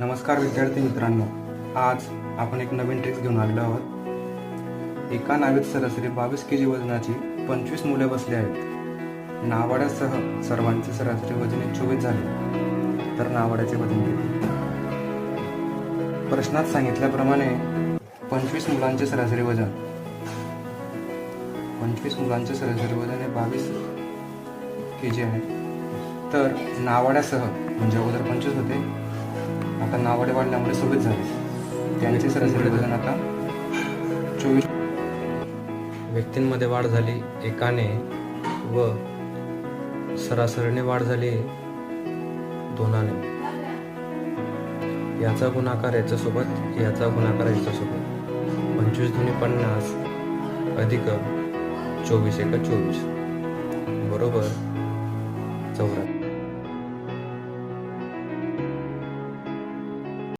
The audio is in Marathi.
नमस्कार विद्यार्थी मित्रांनो, आज आपण एक नवीन ट्रिक्स घेऊन आलेलो आहोत। एका नावेत सरासरी 22 केजी वजनाची 25 मुले बसली आहेत। नावाड्यासह सर्वांचे सरासरी वजन 24 झाले, तर नावाड्याचे वजन किती? प्रश्नात सांगितल्याप्रमाणे 25 मुलांचे सरासरी वजन 22 केजी आहे। तर नावाड्यासह म्हणजे अगोदर 25 होते, आता नावाडे वाढल्यामुळे 26 झाले, त्यांचे सरासरी वजन आता 24। व्यक्तींमध्ये वाढ झाली एकाने व सरासरीने वाढ झाली 2ने। याचा गुणाकार याच्यासोबत, याचा गुणाकार याच्यासोबत। 25 दुनी 50 अधिक 24 एका 24 बरोबर 74।